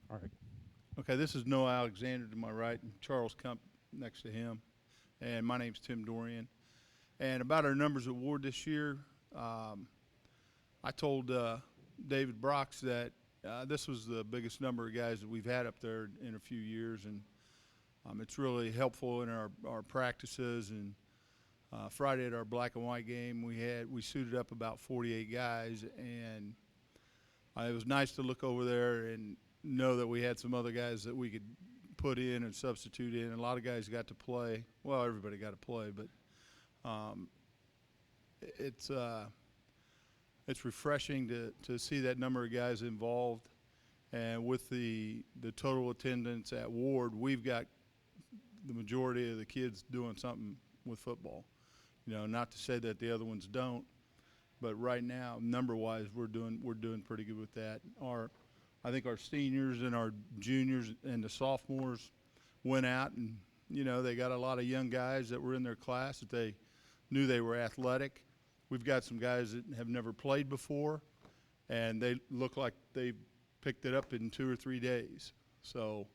All right. Okay, this is Noah Alexander to my right, and Charles Kump next to him. And my name's Tim Dorian. And about our numbers award this year, I told David Brox that this was the biggest number of guys that we've had up there in a few years, and it's really helpful in our practices. And Friday at our black and white game, we suited up about 48 guys, and it was nice to look over there and know that we had some other guys that we could put in and substitute in. And a lot of guys got to play. Well, everybody got to play, but um, it's it's refreshing to see that number of guys involved. And with the total attendance at Ward, we've got the majority of the kids doing something with football. Not to say that the other ones don't, but right now, number-wise, we're doing pretty good with that. I think our seniors and our juniors and the sophomores went out and they got a lot of young guys that were in their class that they knew they were athletic. We've got some guys that have never played before, and they look like they picked it up in 2 or 3 days. So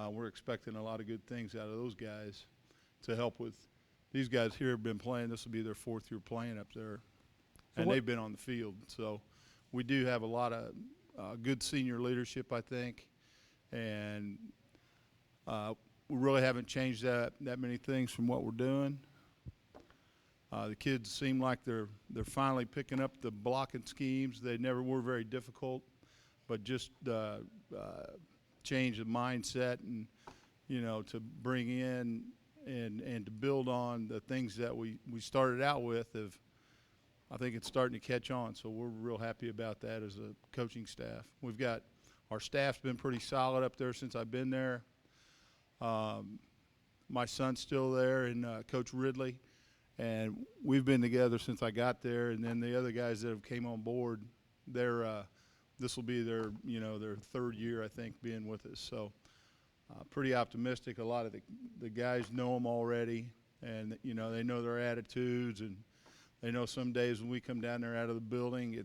we're expecting a lot of good things out of those guys to help with. These guys here have been playing. This will be their fourth year playing up there, and they've been on the field. So we do have a lot of good senior leadership, I think, and we really haven't changed that many things from what we're doing. The kids seem like they're finally picking up the blocking schemes. They never were very difficult, but just change the mindset and to bring in and to build on the things that we started out with. I think it's starting to catch on, so we're real happy about that as a coaching staff. Our staff's been pretty solid up there since I've been there. My son's still there, and Coach Ridley, and we've been together since I got there. And then the other guys that have came on board, this will be their third year, I think, being with us. So pretty optimistic. A lot of the guys know them already, and they know their attitudes, and they know some days when we come down there out of the building,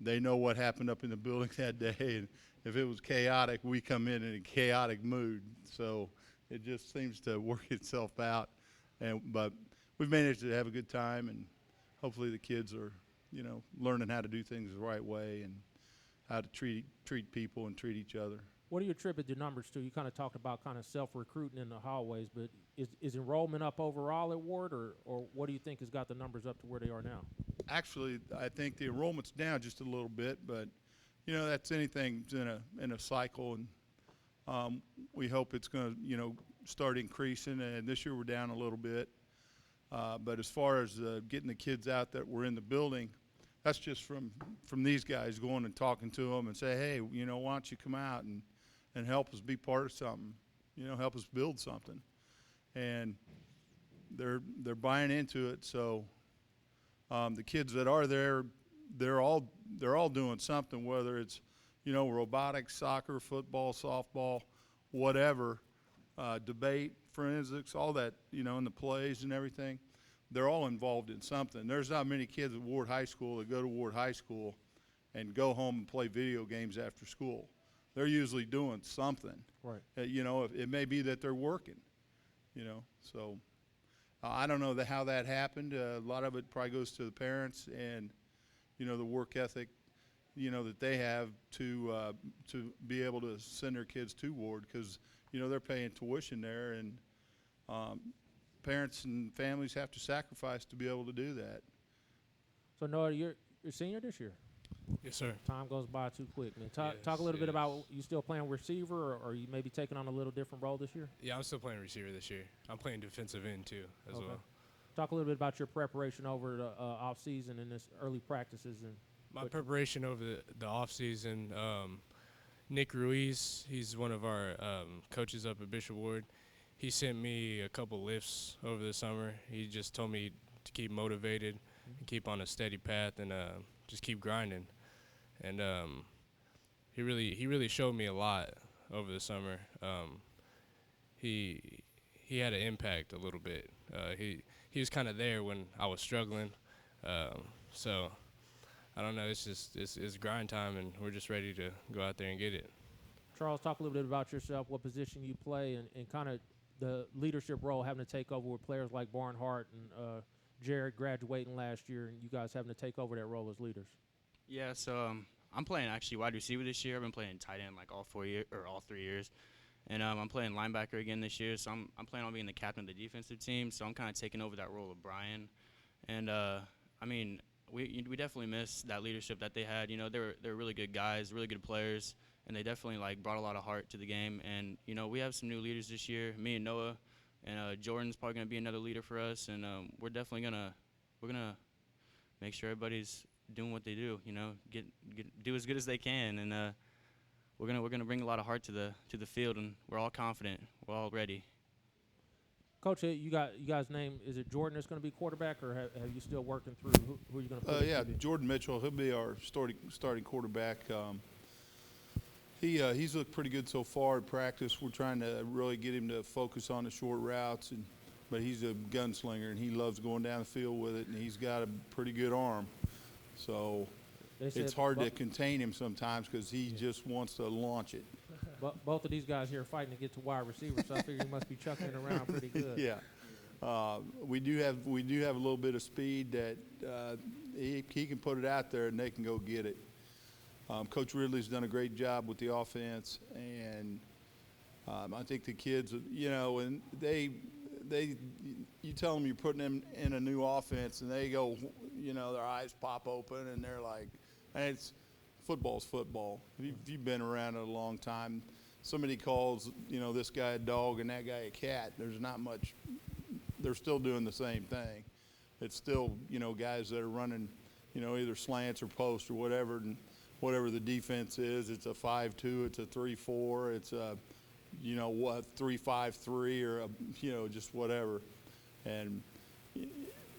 they know what happened up in the building that day. And if it was chaotic, we come in a chaotic mood. So it just seems to work itself out. But we've managed to have a good time, and hopefully the kids are, learning how to do things the right way and how to treat people and treat each other. What do you attribute the numbers to? You kind of talked about kind of self-recruiting in the hallways, but is enrollment up overall at Ward, or what do you think has got the numbers up to where they are now? Actually, I think the enrollment's down just a little bit, but that's anything in a cycle, and we hope it's going to start increasing. And this year we're down a little bit, but as far as getting the kids out that were in the building, that's just from these guys going and talking to them and say, hey, why don't you come out and help us be part of something, help us build something. And they're buying into it. So the kids that are there, they're all doing something, whether it's robotics, soccer, football, softball, whatever, debate, forensics, all that, in the plays and everything. They're all involved in something. There's not many kids at Ward High School that go to Ward High School and go home and play video games after school. They're usually doing something. Right. It may be that they're working, So I don't know how that happened. A lot of it probably goes to the parents and, the work ethic, that they have to be able to send their kids to Ward because, they're paying tuition there, and parents and families have to sacrifice to be able to do that. So Noah, you're senior this year. Yes, sir. Time goes by too quick, man. Talk Yes, a little bit yes. about, you still playing receiver, or you maybe taking on a little different role this year? Yeah, I'm still playing receiver this year. I'm playing defensive end too, as well. Talk a little bit about your preparation over the off season and this early practices and My preparation over the off season. Nick Ruiz, he's one of our coaches up at Bishop Ward. He sent me a couple lifts over the summer. He just told me to keep motivated and keep on a steady path and just keep grinding. And he really showed me a lot over the summer. He had an impact a little bit. He was kind of there when I was struggling. So I don't know. It's grind time, and we're just ready to go out there and get it. Charles, talk a little bit about yourself, what position you play, and kind of the leadership role having to take over with players like Barnhart and Jared graduating last year, and you guys having to take over that role as leaders. Yeah, so I'm playing actually wide receiver this year. I've been playing tight end like all 3 years, and I'm playing linebacker again this year. So I'm planning on being the captain of the defensive team. So I'm kind of taking over that role of Brian, and I mean we definitely miss that leadership that they had. You know, they're really good guys, really good players, and they definitely like brought a lot of heart to the game. And you know, we have some new leaders this year. Me and Noah, and Jordan's probably gonna be another leader for us, and we're definitely gonna make sure everybody's doing what they do, you know, do as good as they can, and we're gonna bring a lot of heart to the field, and we're all confident, we're all ready. Coach, you guys' name, is it Jordan that's going to be quarterback, or have you still working through who are you going to put? Yeah, Jordan Mitchell. He'll be our starting quarterback. He's looked pretty good so far at practice. We're trying to really get him to focus on the short routes, but he's a gunslinger, and he loves going down the field with it, and he's got a pretty good arm. So it's hard to contain him sometimes because he just wants to launch it. But both of these guys here are fighting to get to wide receiver, so I figure he must be chucking it around pretty good. Yeah, we do have a little bit of speed that he can put it out there and they can go get it. Coach Ridley's done a great job with the offense, and I think the kids, you know, and you tell them you're putting them in a new offense, and they go, you know, their eyes pop open, and they're like, and football's football. If you've been around it a long time, somebody calls, you know, this guy a dog and that guy a cat. There's not much. They're still doing the same thing. It's still, you know, guys that are running, you know, either slants or post or whatever, and whatever the defense is. It's a 5-2, it's a 3-4, it's a, you know, what 3-5-3, or a, you know, just whatever. And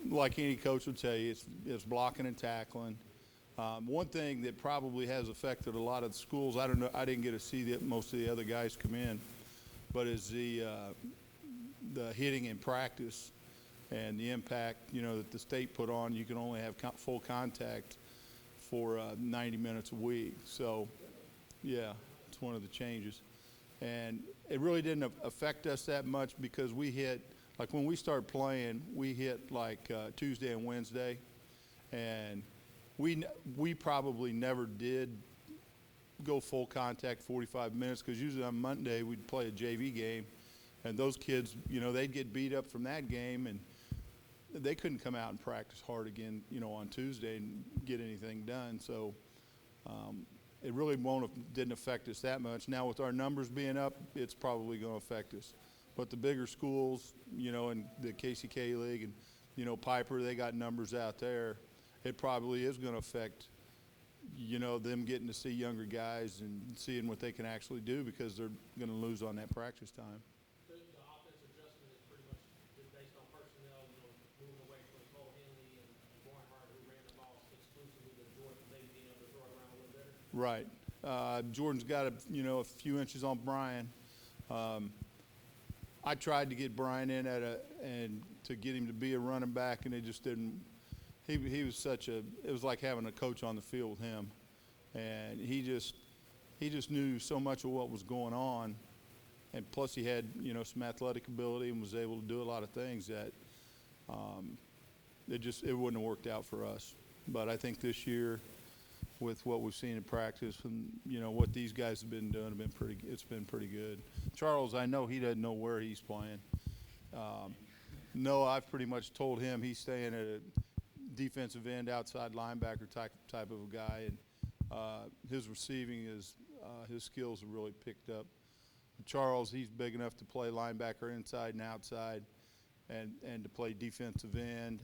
like any coach would tell you, it's blocking and tackling. One thing that probably has affected a lot of the schools, I don't know, I didn't get to see most of the other guys come in, but is the hitting in practice and the impact, you know, that the state put on. You can only have full contact for 90 minutes a week. So, yeah, it's one of the changes. And it really didn't affect us that much because we hit, like when we started playing, we hit like Tuesday and Wednesday, and we probably never did go full contact 45 minutes because usually on Monday we'd play a JV game, and those kids, you know, they'd get beat up from that game, and they couldn't come out and practice hard again, you know, on Tuesday and get anything done. So it really didn't affect us that much. Now with our numbers being up, it's probably going to affect us. But the bigger schools, you know, in the KCK League and, you know, Piper, they got numbers out there. It probably is going to affect, you know, them getting to see younger guys and seeing what they can actually do because they're going to lose on that practice time. The offense adjustment is pretty much based on personnel, you know, moving away from Cole Henley and Barnhart, who ran the ball exclusively to Jordan, maybe being able to throw it around a little better. Right. Jordan's got a few inches on Brian. I tried to get Brian in and to get him to be a running back, and it just didn't. He was it was like having a coach on the field with him, and he just knew so much of what was going on, and plus he had, you know, some athletic ability and was able to do a lot of things that it wouldn't have worked out for us. But I think this year, with what we've seen in practice and, you know, what these guys have been doing, it's been pretty good. Charles, I know he doesn't know where he's playing. No, I've pretty much told him he's staying at a defensive end, outside linebacker type of a guy, and his receiving his skills have really picked up. Charles, he's big enough to play linebacker inside and outside, and to play defensive end,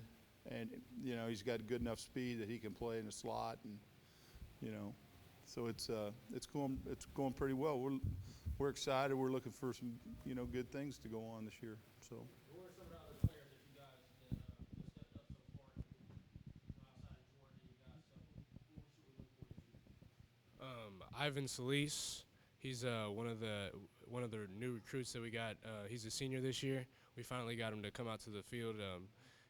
and, you know, he's got good enough speed that he can play in the slot, and, you know, so it's going pretty well. We're excited. We're looking for some, you know, good things to go on this year. So. Who are some of the other players that you guys stepped up so far, outside of Jordan and you guys? So who should we look for this year? Ivan Solis, he's one of the new recruits that we got. He's a senior this year. We finally got him to come out to the field.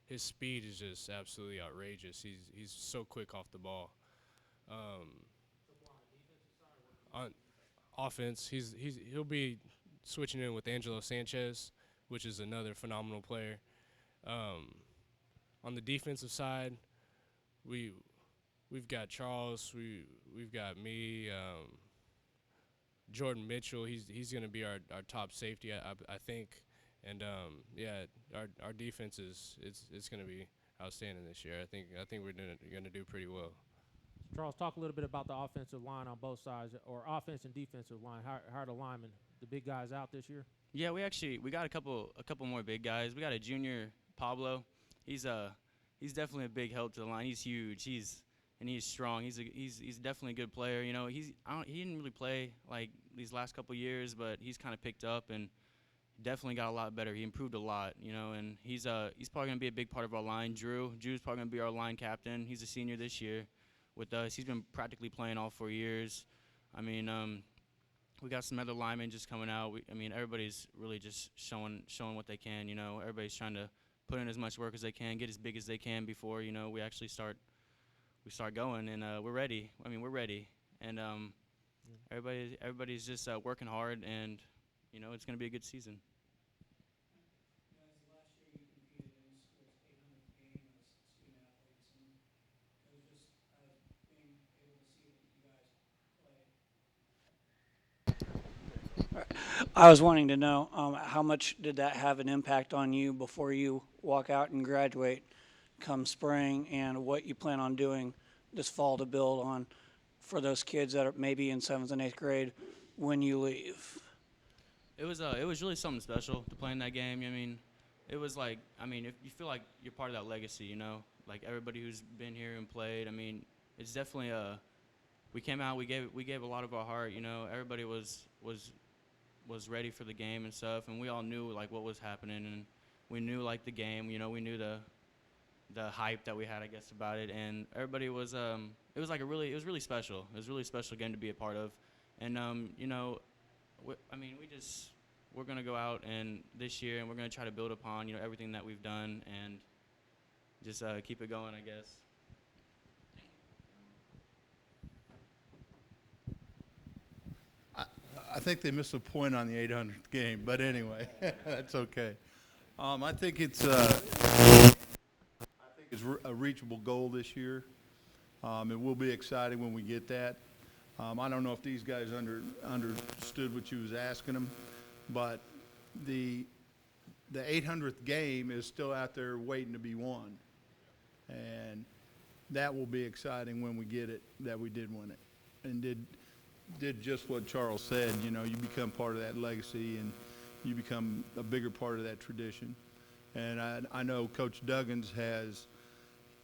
His speed is just absolutely outrageous. He's so quick off the ball. offense, he'll be switching in with Angelo Sanchez, which is another phenomenal player. On the defensive side, we've got Charles, we've got me, Jordan Mitchell. He's going to be our top safety, I think. And our defense it's going to be outstanding this year. I think we're going to do pretty well. Charles, talk a little bit about the offensive line on both sides, or offense and defensive line. How are the linemen, the big guys, out this year? Yeah, we got a couple more big guys. We got a junior, Pablo. He's definitely a big help to the line. He's huge. He's strong. He's definitely a good player. You know, he didn't really play like these last couple years, but he's kind of picked up and definitely got a lot better. He improved a lot, you know, and he's probably gonna be a big part of our line. Drew's probably gonna be our line captain. He's a senior this year with us. He's been practically playing all 4 years. I mean, we got some other linemen just coming out. Everybody's really just showing what they can. You know, everybody's trying to put in as much work as they can, get as big as they can before, you know, we actually start going, and we're ready. We're ready, and everybody's just working hard, and you know, it's going to be a good season. Last year you competed in school's 800th game as student athletes, and it was just being able to see that you guys play. I was wanting to know how much did that have an impact on you before you walk out and graduate come spring, and what you plan on doing this fall to build on for those kids that are maybe in 7th and 8th grade when you leave? It was really something special to play in that game. It was like, if you feel like you're part of that legacy, you know, like everybody who's been here and played. It's definitely we came out, we gave a lot of our heart, you know. Everybody was ready for the game and stuff, and we all knew like what was happening, and we knew like the game, you know, we knew the hype that we had, I guess, about it, and everybody was it was really special. It was a really special game to be a part of, and you know, we're gonna go out and this year, and we're gonna try to build upon, you know, everything that we've done, and just keep it going, I guess. I think they missed a point on the 800th game, but anyway, that's okay. I think it's a reachable goal this year. It will be exciting when we get that. I don't know if these guys understood what you was asking them, but the 800th game is still out there waiting to be won, and that will be exciting when we get it, that we did win it and did just what Charles said. You know, you become part of that legacy, and you become a bigger part of that tradition. And I know Coach Duggins has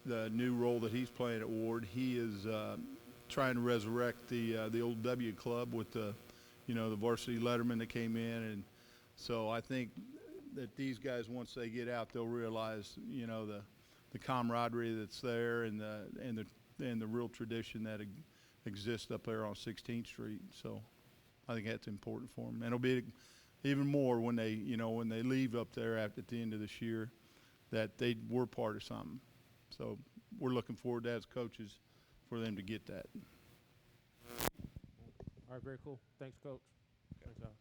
the new role that he's playing at Ward. He is trying to resurrect the old W club with the varsity letterman that came in, and so I think that these guys, once they get out, they'll realize, you know, the camaraderie that's there, and the real tradition that exists up there on 16th Street. So I think that's important for them, and it'll be even more when they leave up there at the end of this year, that they were part of something. So we're looking forward to, as coaches, for them to get that. All right, very cool. Thanks, Coach. Thanks, Alex.